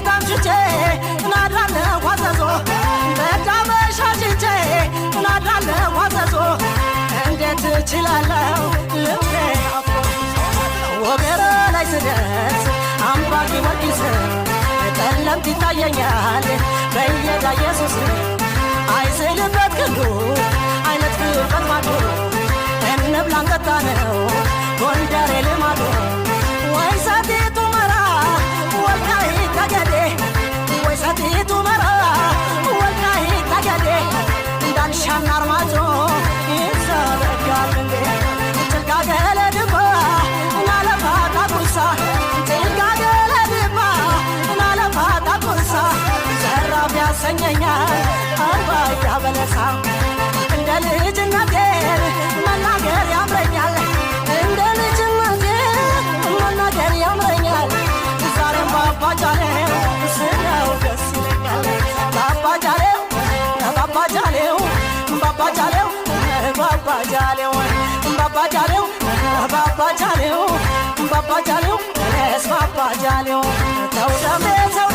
ታምሽቼ ናዳለ ዋዘዞ በዳመሻሽቼ ናዳለ ዋዘዞ እንዴት እችላለሁ ልቤ ወገረ ላይ ስደርስ አምባጊ ወዲስ ጠለምት ይታየኛል በየዳ ኢየሱስ አይስልበት ክንዱ አይነት ፍቅር ማዶ እንብላ እንጠጣ ነው ጎንደሬ ልማዶ ወይ ሰቲቱ መራ ወልቃይት ጠገዴ ወይ ሰቲቱ መራ ወልቃይት ጠገዴ እንዳልሻና አርማጮ ይዘረጋል እንዴ ጭልጋ ገለድባ እናለፋ ታቁሳ ጭልጋ ገለድባ እናለፋ ታቁሳ ዘራፍ ያሰኘኛል አርባያ በለሳ እንደ ልጅነቴ መናገር ያምረኛል እንደ ልጅነቴ መናገር ያምረኛል ዛሬም ባባጃሌው ስለው ደስ ይለኛል ባባጃሌው ባባጃሌው ባባጃሌው ባባጃሌው ባባጃሌው ባባጃሌው ባባጃሌው ባባጃሌው ተው ደሜ ተው